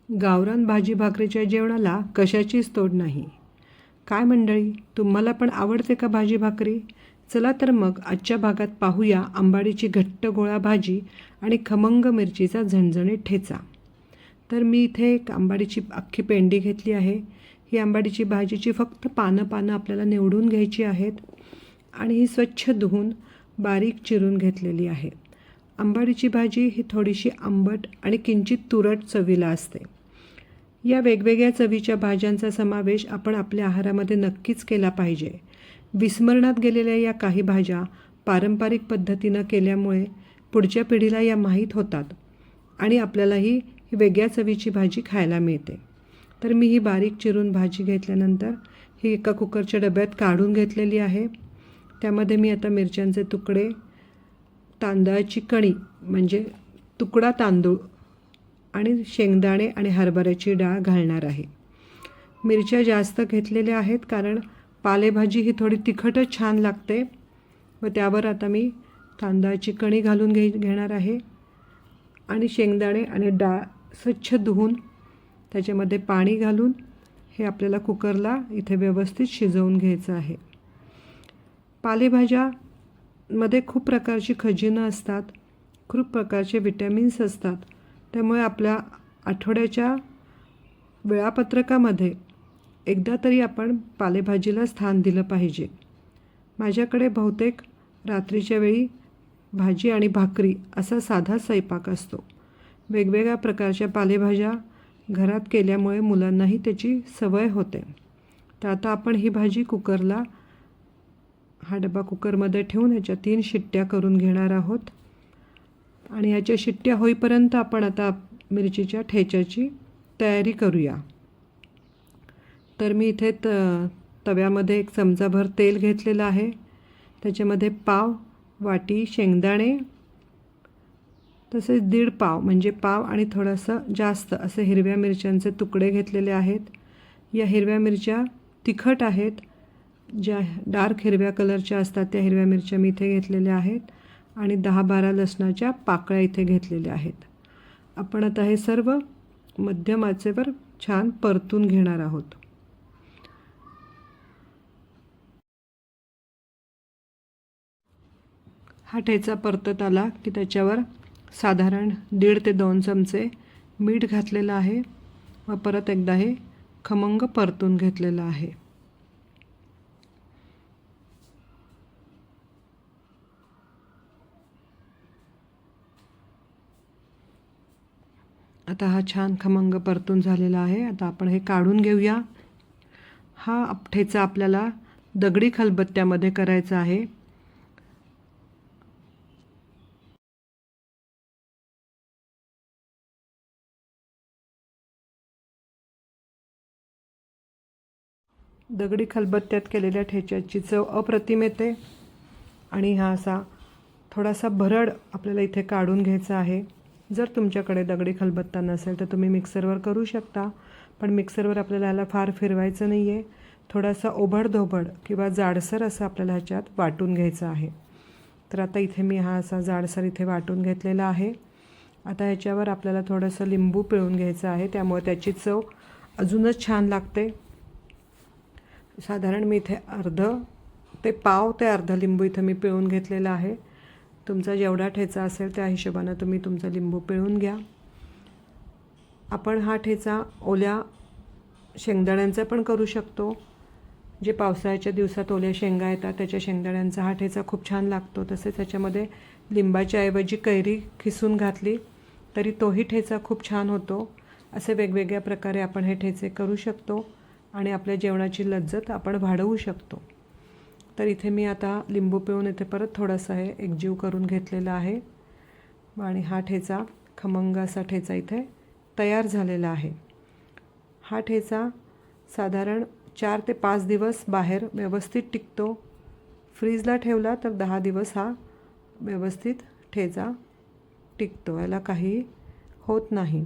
गावरान भाजी भाकरीच्या जेवणाला कशाचीच तोड नाही. काय मंडळी, तुम्हाला पण आवडते का भाजी भाकरी? चला तर मग आजच्या भागात पाहूया आंबाडीची घट्ट गोळा भाजी आणि खमंग मिरचीचा झणझणीत ठेचा. तर मी इथे एक आंबाडीची अख्खी पेंडी घेतली आहे. ही आंबाडीची भाजीची फक्त पानं आपल्याला निवडून घ्यायची आहेत आणि ही स्वच्छ धुवून बारीक चिरून घेतलेली आहे. आंबाडीची भाजी ही थोडीशी आंबट आणि किंचित तुरट चवीला असते. या वेगवेगळ्या चवीच्या भाज्यांचा समावेश आपण आपल्या आहारामध्ये नक्कीच केला पाहिजे. विस्मरणात गेलेल्या या काही भाज्या पारंपरिक पद्धतीनं केल्यामुळे पुढच्या पिढीला या माहीत होतात आणि आपल्यालाही ही वेगळ्या चवीची भाजी खायला मिळते. तर मी ही बारीक चिरून भाजी घेतल्यानंतर ही एका कुकरच्या डब्यात काढून घेतलेली आहे. त्यामध्ये मी आता मिरच्यांचे तुकडे, तांदळाची कणी म्हणजे तुकडा तांदूळ आणि शेंगदाणे आणि हरभऱ्याची डाळ घालणार आहे. मिरच्या जास्त घेतलेल्या आहेत कारण पालेभाजी ही थोडी तिखटच छान लागते व त्यावर आता मी तांदळाची कणी घालून घेणार आहे आणि शेंगदाणे आणि डाळ स्वच्छ धुवून त्याच्यामध्ये पाणी घालून हे आपल्याला कुकरला इथे व्यवस्थित शिजवून घ्यायचं आहे. पालेभाज्यामध्ये खूप प्रकारची खनिजं असतात, खूप प्रकारचे विटॅमिन्स असतात. त्यामुळे आपल्या आठवड्याच्या वेळापत्रकामध्ये एकदा तरी आपण पालेभाजीला स्थान दिलं पाहिजे. माझ्याकडे बहुतेक रात्रीच्या वेळी भाजी आणि भाकरी असा साधा स्वयंपाक असतो. वेगवेगळ्या प्रकारच्या पालेभाज्या घरात केल्यामुळे मुलांनाही त्याची सवय होते. तर आता आपण ही भाजी कुकरला, हा डबा कुकरमध्ये ठेवून ह्याच्या 3 शिट्ट्या करून घेणार आहोत आणि ह्याच्या शिट्ट्या होईपर्यंत आपण आता मिरचीच्या ठेच्याची तयारी करूया. तर मी इथे तव्यामध्ये 1 चमचाभर तेल घेतलेलं आहे. त्याच्यामध्ये पाव वाटी शेंगदाणे, तसेच 1.5 पाव म्हणजे पाव आणि थोडंसं जास्त असे हिरव्या मिरच्यांचे तुकडे घेतलेले आहेत. या हिरव्या मिरच्या तिखट आहेत. ज्या डार्क हिरव्या कलरच्या असतात त्या हिरव्या मिरच्या मी इथे घेतलेल्या आहेत आणि 10-12 लसणाच्या पाकळ्या इथे घेतलेल्या आहेत. आपण आता हे सर्व मध्यम आचेवर छान परतून घेणार आहोत. हा ठेचा परतत आला की त्याच्यावर साधारण 1.5 ते 2 चमचे मीठ घातलेलं आहे व परत एकदा हे खमंग परतून घेतलेलं आहे. आता हा छान खमंग परतून झालेला आहे. आता आपण हे काढून घेऊया. हा ठेचा आपल्याला दगडी खलबत्त्यामध्ये करायचा आहे. दगडी खलबत्त्यात केलेल्या ठेच्याची चव अप्रतिम येते आणि हा असा थोडासा भरड आपल्याला इथे काढून घ्यायचा आहे. जर तुमच्याकडे दगडी खलबत्ता नसेल तर तुम्ही मिक्सरवर करू शकता, पण मिक्सरवर आपल्याला ह्याला फार फिरवायचं नाही आहे. थोडासा ओबडधोबड किंवा जाडसर असं आपल्याला ह्याच्यात वाटून घ्यायचं आहे. तर आता इथे मी हा असा जाडसर इथे वाटून घेतलेला आहे. आता ह्याच्यावर आपल्याला थोडंसं लिंबू पिळून घ्यायचं आहे, त्यामुळे त्याची चव अजूनच छान लागते. साधारण मी इथे पाव ते अर्धा लिंबू इथं मी पिळून घेतलेला आहे. तुमचा जेवढा ठेचा असेल त्या हिशोबानं तुम्ही तुमचा लिंबू पिळून घ्या. आपण हा ठेचा ओल्या शेंगदाण्यांचा पण करू शकतो. जे पावसाळ्याच्या दिवसात ओल्या शेंगा येतात त्याच्या शेंगदाण्यांचा हा ठेचा खूप छान लागतो. तसेच ह्याच्यामध्ये लिंबाच्या ऐवजी कैरी खिसून घातली तरी तोही ठेचा खूप छान होतो. असे वेगवेगळ्या प्रकारे आपण हे ठेचे करू शकतो आणि आपल्या जेवणाची लज्जत आपण वाढवू शकतो. तर इथे मी आता लिंबू पिळून इथे परत थोडासा हे एकजीव करून घेतलेला आहे आणि हा ठेचा खमंग असा ठेचा इथे तयार झालेला आहे. हा ठेचा साधारण 4 ते 5 दिवस बाहेर व्यवस्थित टिकतो. फ्रीजला ठेवला तर 10 दिवस हा व्यवस्थित ठेचा टिकतो, याला काही होत नाही.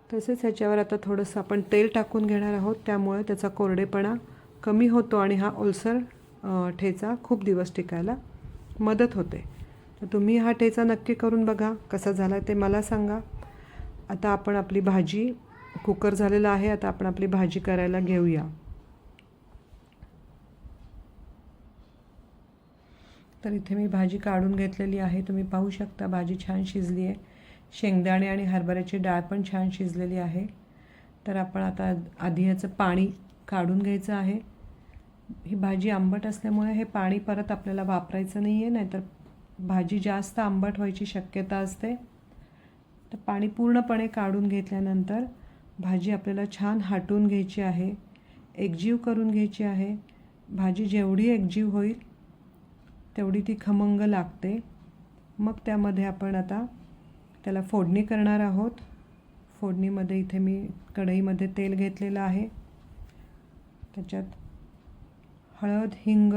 तसेच ह्याच्यावर आता थोडंसं आपण तेल टाकून घेणार आहोत, त्यामुळे त्याचा कोरडेपणा कमी होतो आणि हा ओलसर ठेचा खूप दिवस टिकायला मदत होते. तर तुम्ही हा ठेचा नक्की करून बघा, कसा झाला ते मला सांगा. आता आपण आपली भाजी, कुकर झालेला आहे, आता आपण आपली भाजी करायला घेऊया. तर इथे मी भाजी काढून घेतलेली आहे. तुम्ही पाहू शकता भाजी छान शिजली आहे. शेंगदाणे आणि हरभऱ्याची डाळ पण छान शिजलेली आहे. तर आपण आता आधी याचं पाणी काढून घ्यायचं आहे. ही भाजी आंबट असल्यामुळे हे पाणी परत आपल्याला वापरायचं नाही आहे, नाहीतर भाजी जास्त आंबट व्हायची शक्यता असते. तर पाणी पूर्णपणे काढून घेतल्यानंतर भाजी आपल्याला छान हाटून घ्यायची आहे, एकजीव करून घ्यायची आहे. भाजी जेवढी एकजीव होईल तेवढी ती खमंग लागते. मग त्यामध्ये आपण आता त्याला फोडणी करणार आहोत. फोडणीमध्ये इथे मी कढईमध्ये तेल घेतलेलं आहे. त्याच्यात हळद, हिंग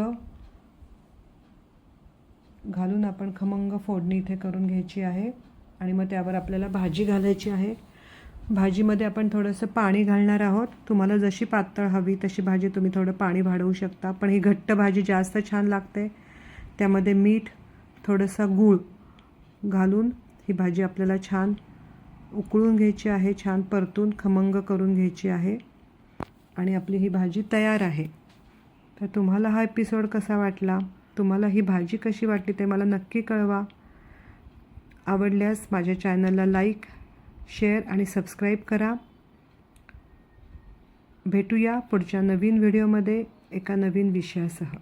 घालून आपण खमंग फोडणी इथे करून घ्यायची आहे. आणि मग त्यावर आपल्याला भाजी घालायची आहे. भाजीमध्ये आपण थोडंसं पाणी घालणार आहोत. तुम्हाला जशी पातळ हवी तशी भाजी तुम्ही थोडं पाणी वाढवू शकता, पण ही घट्ट भाजी जास्त छान लागते. त्यामध्ये मीठ, थोडासा गूळ घालून ही भाजी आपल्याला छान उकळून घ्यायची आहे, छान परतून खमंग करून घ्यायची आहे. आणि आपली ही भाजी तयार आहे. तर तुम्हाला हा एपिसोड कसा वाटला, तुम्हाला ही भाजी कशी वाटली ते मला नक्की कळवा. आवडल्यास माझ्या चॅनलला लाईक, शेअर आणि सबस्क्राईब करा. भेटूया पुढच्या नवीन व्हिडिओमध्ये एका नवीन विषयासह.